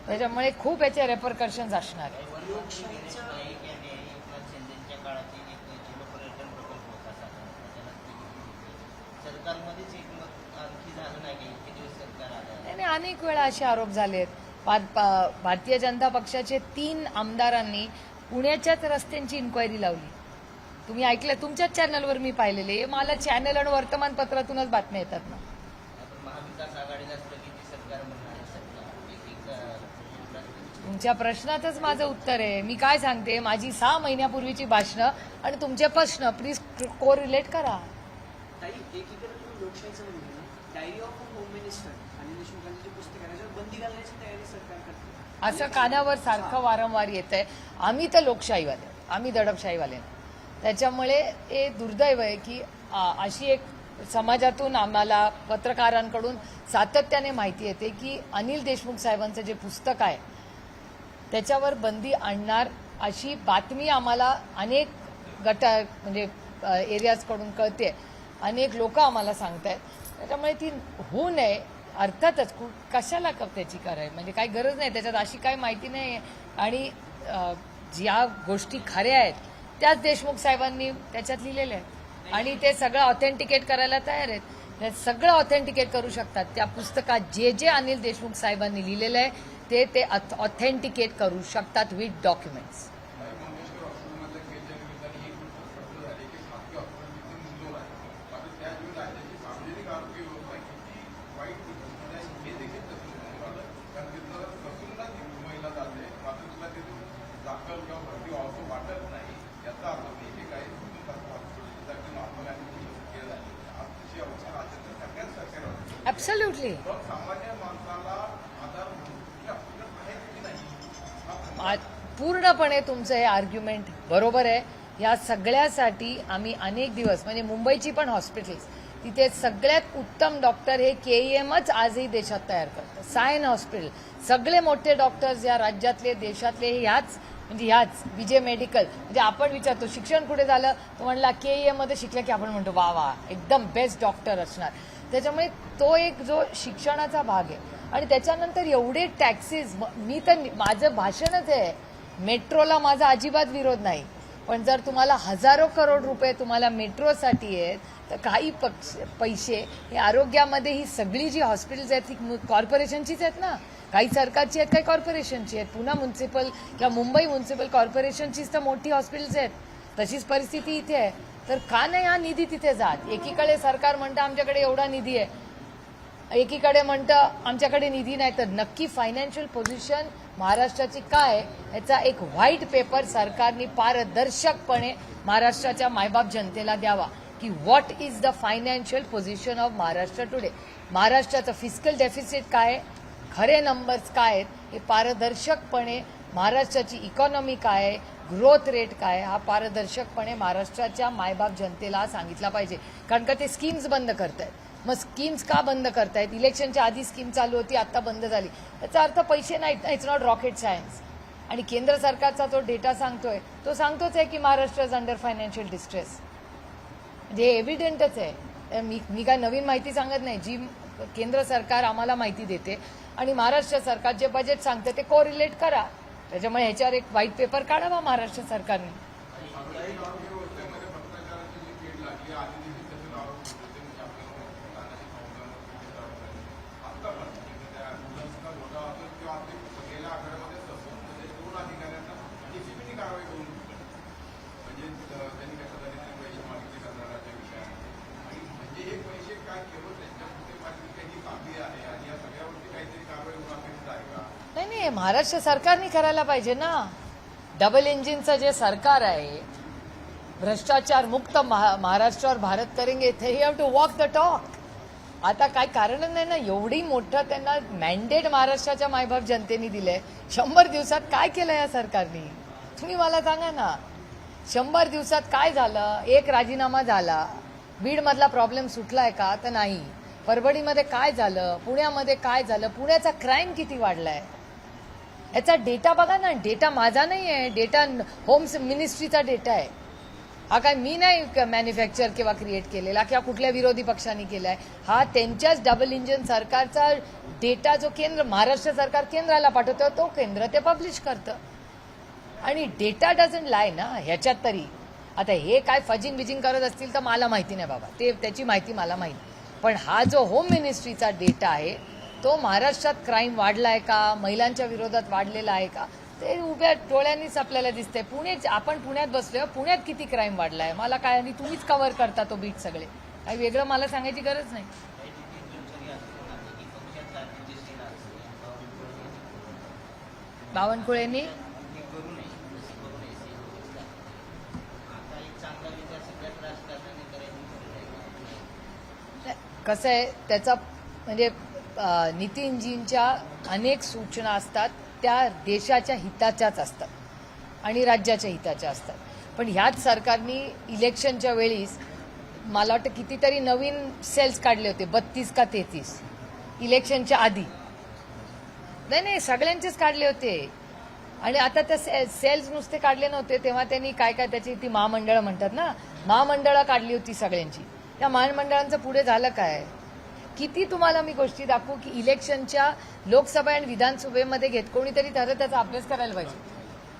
त्याच्यामुळे खूप याचे रेपरकर्शन्स असणार आहे. एकनाथ शिंदेच्या काळाचे एक जलपर्यटन प्रकल्प होता सातारा. सरकारमध्येच एकमत आणखी झालं नाही का? इतके दिवस सरकार आलं. आणि अनेक वेळा असे आरोप झालेत. भारतीय जनता पक्षाचे 3 आमदारांनी पुण्याच्याच रस्त्यांची इन्क्वायरी लावली. तुम्ही ऐकलं, तुमच्याच चॅनलवर मी पाहिलेले. मला चॅनल आणि वर्तमानपत्रातूनच बातम्या येतात ना. आपण महाविकास आघाडीला स्थगिती सरकार म्हणणार आहे सरकार. तुमच्या प्रश्नातच माझं उत्तर आहे. मी काय सांगते, माझी 6 महिन्यापूर्वीची भाषणं आणि तुमचे प्रश्न प्लीज कोरिलेट करा. ताई, एकीकडे तुम्ही लोकशाहीचं म्हणलं ना, diary of a home minister आणि देशमुखांची जी पुस्तक आहे त्याच्यावर बंदी घालण्याची तयारी सरकार करते. असं कानावर सारखं वारंवार येत आहे. आम्ही तर लोकशाहीवाले, आम्ही दडपशाहीवाले नाही. त्याच्यामुळे हे दुर्दैव आहे की अशी एक समाजातून आम्हाला पत्रकारांकडून सातत्याने माहिती येते की अनिल देशमुख साहेबांचं जे पुस्तक आहे त्याच्यावर बंदी आणणार अशी बातमी आम्हाला अनेक म्हणजे एरियाजकडून कळते. अनेक लोक आम्हाला सांगतायत. त्याच्यामुळे ती होऊ नये. अर्थातच कशाला त्याची कराय, म्हणजे काही गरज नाही त्याच्यात, अशी काही माहिती नाही. आणि ज्या गोष्टी खऱ्या आहेत त्याच देशमुख साहेबांनी त्याच्यात लिहिलेल्या आहेत आणि ते सगळं ऑथेंटिकेट करायला तयार आहेत. ते सगळं ऑथेंटिकेट करू शकतात. त्या पुस्तकात जे जे अनिल देशमुख साहेबांनी लिहिलेलं आहे ते ऑथेंटिकेट करू शकतात विथ डॉक्युमेंट्स. ॲब्सोल्युटली. पूर्णपणे तुमचं हे आर्ग्युमेंट बरोबर आहे. या सगळ्यासाठी आम्ही अनेक दिवस, म्हणजे मुंबईची पण हॉस्पिटल्स, तिथे सगळ्यात उत्तम डॉक्टर हे KEMच आजही देशात तयार करतात. सायन हॉस्पिटल, सगळे मोठे डॉक्टर्स या राज्यातले देशातले ह्याच विजय मेडिकल. म्हणजे आपण विचारतो शिक्षण कुठे झालं, तो म्हणला KEM मध्ये शिकलं की आपण म्हणतो वा वा एकदम बेस्ट डॉक्टर असणार. त्याच्यामुळे तो एक जो शिक्षणाचा भाग आहे. आणि त्याच्यानंतर एवढे टॅक्सीज, मी तर माझं भाषणच आहे, मेट्रोला माझा अजिबात विरोध नाही, पण जर तुम्हाला हजारो करोड रुपये तुम्हाला मेट्रोसाठी आहेत तर काही पैसे हे आरोग्यामध्ये, ही सगळी जी हॉस्पिटल्स आहेत ती कॉर्पोरेशनचीच आहेत ना. काही सरकारची आहेत, काही कॉर्पोरेशनची आहेत. पुणे म्युन्सिपल किंवा मुंबई म्युन्सिपल कॉर्पोरेशनचीच तर मोठी हॉस्पिटल्स आहेत. तशीच परिस्थिती इथे आहे. तर का नाही हा निधी तिथे जात? एकीकडे सरकार म्हणतं आमच्याकडे एवढा निधी आहे, एकीकडे म्हणतं आमच्याकडे निधी नाही. तर नक्की फायनान्शियल पोझिशन महाराष्ट्राची काय याचा एक व्हाईट पेपर सरकारने पारदर्शकपणे महाराष्ट्राच्या मायबाप जनतेला द्यावा की what is the financial position of Maharashtra today. महाराष्ट्राचं फिस्कल डेफिसिट काय, खरे नंबर्स काय आहेत हे पारदर्शकपणे, महाराष्ट्राची इकॉनॉमी काय आहे, ग्रोथ रेट काय, हा पारदर्शकपणे महाराष्ट्राच्या मायबाप जनतेला सांगितला पाहिजे. कारण का ते स्कीम्स बंद करतायत. मग स्कीम्स का बंद करतायत? इलेक्शनच्या आधी स्कीम चालू होती, आता बंद झाली. याचा अर्थ पैसे नाहीत. It's not rocket science. आणि केंद्र सरकारचा जो डेटा सांगतोय तो सांगतोच आहे की Maharashtra is under financial distress. म्हणजे एव्हिडेंटच आहे. मी काय नवीन माहिती सांगत नाही. जी केंद्र सरकार आम्हाला माहिती देते आणि महाराष्ट्र सरकार जे बजेट सांगते ते कोरिलेट करा. त्याच्यामुळे ह्याच्यावर एक व्हाईट पेपर काढावा महाराष्ट्र सरकारने. नाही, महाराष्ट्र सरकारने करायला पाहिजे ना. डबल इंजिनचं जे सरकार आहे, भ्रष्टाचार मुक्त महाराष्ट्रावर भारत करेंगे, हे have to walk the talk. आता काय कारण नाही ना. एवढी मोठं त्यांना मॅन्डेट महाराष्ट्राच्या मायबाप जनतेने दिलंय. 100 दिवसात काय केलं या सरकारने? तुम्ही मला सांगा ना. 100 दिवसात काय झालं? एक राजीनामा झाला. बीडमधला प्रॉब्लेम सुटलाय का? तर नाही. परभणीमध्ये काय झालं? पुण्यामध्ये काय झालं? पुण्याचा क्राईम किती वाढलाय? ह्याचा डेटा बघा ना, डेटा माझा नाही आहे, डेटा होम मिनिस्ट्रीचा डेटा आहे. हा काय मी नाही मॅन्युफॅक्चर किंवा क्रिएट केलेला किंवा कुठल्या विरोधी पक्षांनी केलाय. हा त्यांच्याच डबल इंजिन सरकारचा डेटा जो केंद्र महाराष्ट्र सरकार केंद्राला पाठवतं तो केंद्र ते पब्लिश करतं. आणि डेटा डझंट लाय ना ह्याच्यात तरी. आता हे काय फजिंग बिजिंग करत असतील तर मला माहिती नाही बाबा, ते त्याची माहिती मला माहिती. पण हा जो होम मिनिस्ट्रीचा डेटा आहे तो महाराष्ट्रात क्राईम वाढलाय का, महिलांच्या विरोधात वाढलेला आहे का, ते उभ्या डोळ्यांनीच आपल्याला दिसतंय. आपण पुण्यात बसलोय, पुण्यात किती क्राईम वाढलाय मला काय, आणि तुम्हीच कव्हर करता तो बीट सगळे, काही वेगळं मला सांगायची गरज नाही. बावनकुळेंनी कसं आहे त्याचा म्हणजे नितीनजींच्या अनेक सूचना असतात त्या देशाच्या हिताच्याच असतात आणि राज्याच्या हिताच्या असतात. पण ह्याच सरकारनी इलेक्शनच्या वेळीस मला वाटतं कितीतरी नवीन सेल्स काढले होते, 32 का 33 इलेक्शनच्या आधी. नाही सगळ्यांचेच काढले होते. आणि आता त्या सेल्स नुसते काढले नव्हते, तेव्हा त्यांनी काय काय त्याची ती महामंडळं म्हणतात ना, महामंडळं काढली होती सगळ्यांची. त्या महामंडळांचं पुढे झालं काय? किती तुम्हाला मी गोष्टी दाखवू की इलेक्शनच्या लोकसभा आणि विधानसभेमध्ये कोणीतरी त्याचा अभ्यास करायला पाहिजे,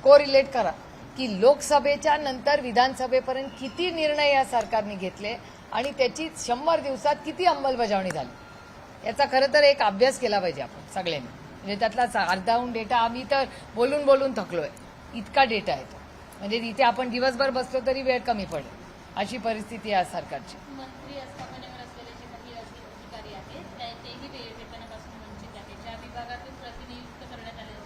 कोरिलेट करा की लोकसभेच्या नंतर विधानसभेपर्यंत किती निर्णय या सरकारने घेतले आणि त्याची 100 दिवसात किती अंमलबजावणी झाली याचा खरं तर एक अभ्यास केला पाहिजे आपण सगळ्यांनी. म्हणजे त्यातला अर्धाहून डेटा आम्ही तर बोलून थकलोय, इतका डेटा आहे तो. म्हणजे इथे आपण दिवसभर बसलो तरी वेळ कमी पडेल अशी परिस्थिती आहे सरकारची. मंत्री स्थापनेवर असलेले जे काही अधिकारी आहेत तेही वेतनापासून वंचित आहेत. ज्या विभागातून प्रतिनियुक्त करण्यात आलेले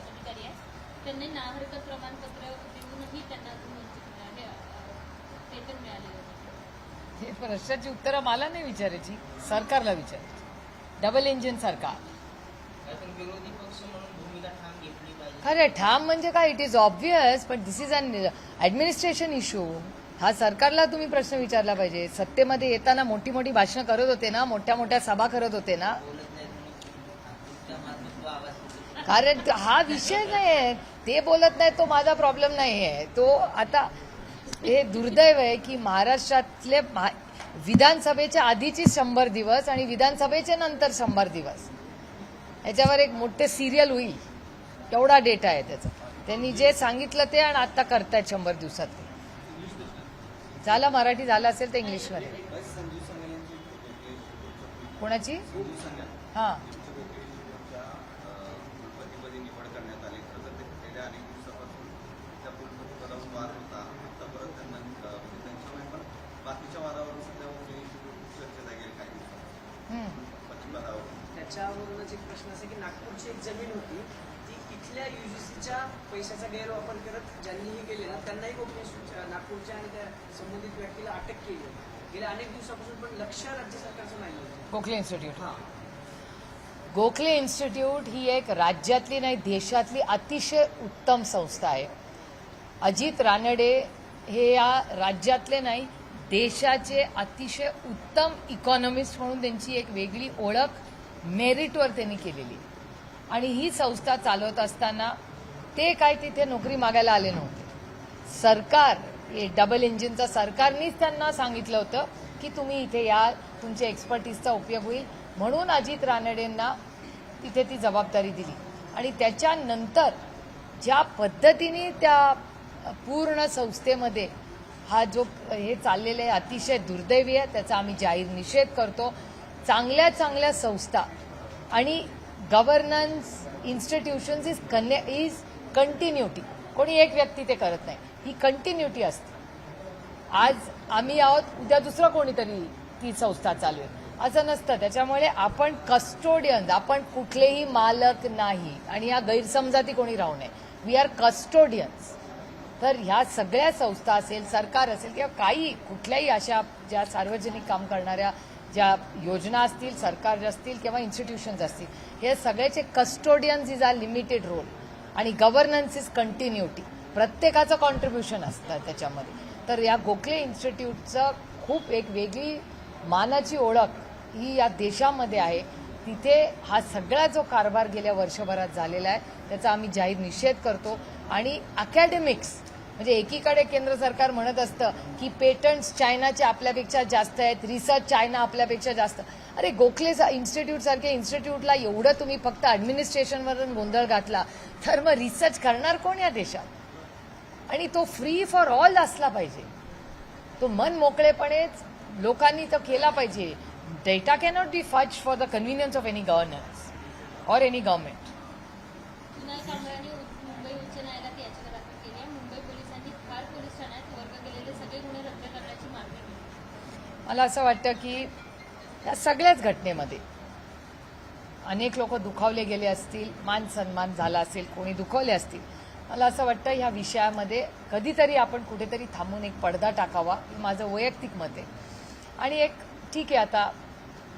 अधिकारी आहेत त्यांनी नाहरकत प्रमाणपत्र देऊनही त्यांना वेतन मिळालेलं नाही. हे प्रश्नाची उत्तरं मला नाही विचारायची, सरकारला विचारायची. डबल इंजिन सरकार. विरोधी पक्ष म्हणून भूमिका ठाम घेतली पाहिजे. खरं ठाम म्हणजे काय, इट इज ऑब्व्हियस, पण दिस इज अन ऍडमिनिस्ट्रेशन इश्यू. हा सरकारला तुम्ही प्रश्न विचारला पाहिजे. सत्तेमध्ये येताना मोठी मोठी भाषणं करत होते ना, मोठ्या सभा करत होते ना. कारण हा विषय नाही, ते बोलत नाही तो माझा प्रॉब्लेम नाही आहे. तो आता हे दुर्दैव आहे की महाराष्ट्रातले विधानसभेच्या आधीची 100 दिवस आणि विधानसभेच्या नंतर 100 दिवस याच्यावर एक मोठे सिरियल होईल. एवढा डेटा आहे त्याचा. त्यांनी जे सांगितलं ते आणि आता करतायत 100 दिवसात ते. झालं मराठी झालं असेल तर इंग्लिशमध्ये. कोणाची? हां पदी निवड करण्यात आली. खरं तर ते गेल्या अनेक दिवसापासून त्या पदावर वाद होता. आता परत त्यांना त्यांच्यामुळे पण बाकीच्या वादावरून सध्या चर्चा लागेल काही दिवसात पदावर. त्याच्यावरूनच एक प्रश्न असा की नागपूरची एक जमीन होती ती इथल्या युजीसीच्या पैशाचा गैरवापर करत ज्यांनीही केले ना त्यांनाही नागपूरच्या आणि त्या संबंधित व्यक्तीला अटक केली गेल्या अनेक दिवसापासून. पण लक्ष राज्य सरकारचं नाही होतं. गोखले इन्स्टिट्यूट. गोखले इन्स्टिट्यूट ही एक राज्यातली नाही देशातली अतिशय उत्तम संस्था आहे. अजित रानडे हे या राज्यातले नाही देशाचे अतिशय उत्तम इकॉनॉमिस्ट म्हणून त्यांची एक वेगळी ओळख मेरिटवर त्यांनी केलेली. आणि ही संस्था चालवत असताना ते काय तिथे नोकरी मागायला आले नव्हते. सरकार हे डबल इंजिनचं सरकारनीच त्यांना सांगितलं होतं की तुम्ही इथे या, तुमच्या एक्सपर्टीजचा उपयोग होईल, म्हणून अजित रानडेंना तिथे ती जबाबदारी दिली. आणि त्याच्यानंतर ज्या पद्धतीने त्या पूर्ण संस्थेमध्ये हा जो हे चाललेलं आहे अतिशय दुर्दैवी आहे, त्याचा आम्ही जाहीर निषेध करतो. चांगल्या संस्था आणि गव्हर्नन्स इन्स्टिट्यूशन्स इज कंटिन्युटी. कोणी एक व्यक्ती ते करत नाही, ही कंटिन्युटी असते. आज आम्ही आहोत, उद्या दुसरं कोणीतरी ती संस्था चालवेल असं नसतं. त्याच्यामुळे आपण कस्टोडियन्स, आपण कुठलेही मालक नाही आणि या गैरसमजाती कोणी राहू नये. We are custodians. तर ह्या सगळ्या संस्था असेल, सरकार असेल किंवा काही कुठल्याही अशा ज्या सार्वजनिक काम करणाऱ्या ज्या योजना असतील, सरकार असतील किंवा इन्स्टिट्यूशन्स असतील, हे सगळ्याचे कस्टोडियन्स इज आर लिमिटेड रोल आणि गव्हर्नन्स इज कंटिन्युटी. प्रत्येकाचं कॉन्ट्रीब्युशन असतं त्याच्यामध्ये. तर या गोखले इन्स्टिट्यूटचं खूप एक वेगळी मानाची ओळख ही या देशामध्ये आहे. तिथे हा सगळा जो कारभार गेल्या वर्षभरात झालेला आहे त्याचा आम्ही जाहीर निषेध करतो. आणि अकॅडमिक्स म्हणजे एकीकडे केंद्र सरकार म्हणत असतं की पेटंट्स चायनाचे आपल्यापेक्षा जास्त आहेत, रिसर्च चायना आपल्यापेक्षा जास्त. अरे गोखले इन्स्टिट्यूट सारख्या इन्स्टिट्यूटला एवढं तुम्ही फक्त ॲडमिनिस्ट्रेशनवरून गोंधळ घातला तर मग रिसर्च करणार कोण या देशात? आणि तो फ्री फॉर ऑल असला पाहिजे, तो मन मोकळेपणेच लोकांनी तो केला पाहिजे. Data cannot be fudge for the convenience of any governance or any government. Kunal कामरांनी मुंबई उच्च न्यायालयात याचिका दाखल केली आहे. मुंबई पोलिसांनी खार पोलीस ठाण्यात वर्ग केलेले सगळे गुन्हे रद्द करण्याची मागणी केली. मला असं वाटतं की या सगळ्याच घटनेमध्ये अनेक लोक दुखावले गेले असतील, मान सन्मान झाला असेल, कोणी दुखावले असतील. मला असं वाटतं ह्या विषयामध्ये कधीतरी आपण कुठेतरी थांबून एक पडदा टाकावा, हे माझं वैयक्तिक मत आहे. आणि एक ठीक आहे, आता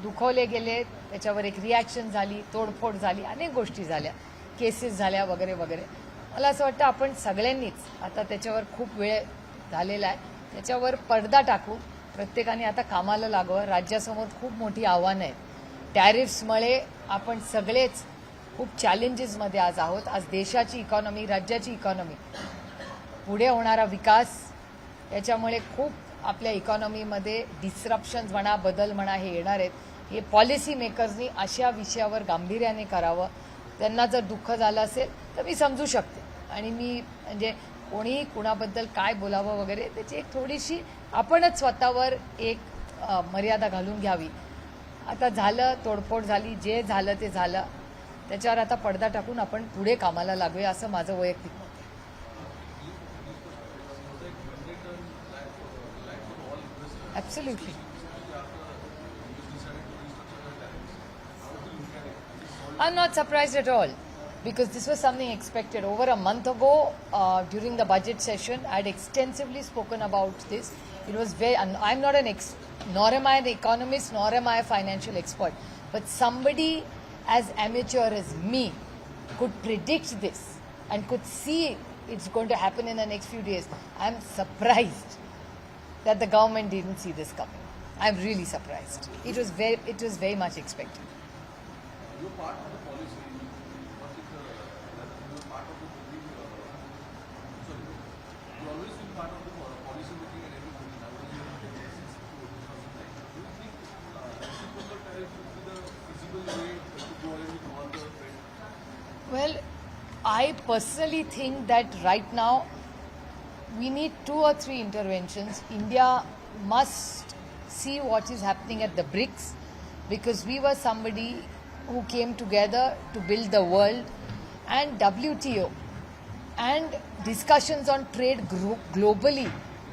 दुखावले गेले, त्याच्यावर एक रिॲक्शन झाली, तोडफोड झाली, अनेक गोष्टी झाल्या, केसेस झाल्या वगैरे वगैरे. मला असं वाटतं आपण सगळ्यांनीच आता त्याच्यावर खूप वेळ झालेला आहे, त्याच्यावर पडदा टाकून प्रत्येकाने आता कामाला लागावं. राज्यासमोर खूप मोठी आव्हानं आहेत. टॅरिफ्समुळे आपण सगळेच खूप चॅलेंजेसमध्ये आज आहोत. आज देशाची इकॉनॉमी, राज्याची इकॉनॉमी, पुढे होणारा विकास, याच्यामुळे खूप आपल्या इकॉनॉमीमध्ये डिस्रप्शन्स म्हणा, बदल म्हणा, हे येणार आहेत. हे पॉलिसी मेकर्सनी अशा विषयावर गांभीर्याने करावं. त्यांना जर दुःख झालं असेल तर मी समजू शकते. आणि मी म्हणजे कोणी कुणाबद्दल काय बोलावं वगैरे त्याची एक थोडीशी आपणच स्वतःवर एक मर्यादा घालून घ्यावी. आता झालं, तोडफोड झाली, जे झालं ते झालं, त्याच्यावर आता पडदा टाकून आपण पुढे कामाला लागूया, असं माझं वैयक्तिक मत आहे. Absolutely. I'm not surprised at all because this was something expected. Over a month ago, during the budget session, I had extensively spoken about this. It was very. I'm not nor am I an economist, nor am I a financial expert. But somebody as amateur as me could predict this and could see it's going to happen in the next few days. I'm surprised that the government didn't see this coming. I'm really surprised. It was very much expected. You're part of the policy. What is you're part of the sorry. You always been part of the policy making and everything. Now you're since 2009. Do you think reciprocal tariff would be the feasible way to go ahead with all the trade? Well, I personally think that right now we need 2 or 3 interventions. India must see what is happening at the BRICS, because we were somebody who came together to build the world, and WTO and discussions on trade globally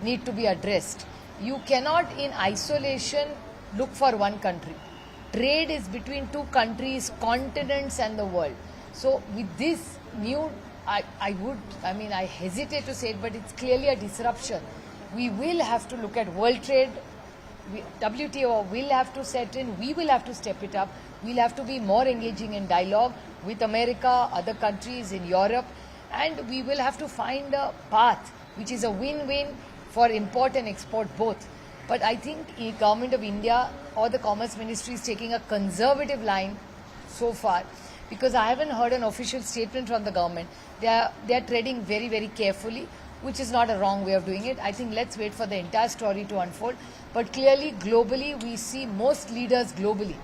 need to be addressed. You cannot in isolation look for one country. Trade is between 2 countries, continents and the world. So with this new, I hesitate to say it, but it's clearly a disruption. We will have to look at world trade. WTO will have to set in, we will have to step it up. We'll have to be more engaging in dialogue with America, other countries in Europe, and we will have to find a path which is a win-win for import and export both. But I think the government of India or the Commerce Ministry is taking a conservative line so far, because I haven't heard an official statement from the government. They are treading very, very carefully, which is not a wrong way of doing it. I think let's wait for the entire story to unfold. But clearly, globally, we see most leaders globally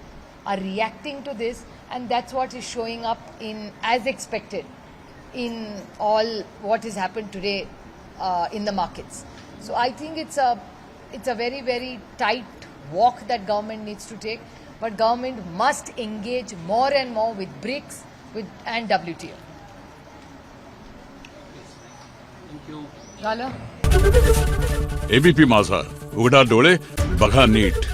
are reacting to this, and that's what is showing up in, as expected, in all what has happened today in the markets. So I think it's a very, very tight walk that government needs to take, but government must engage more and more with BRICS and WTO. झालं? एबीपी माझा, उघडा डोळे बघा नीट.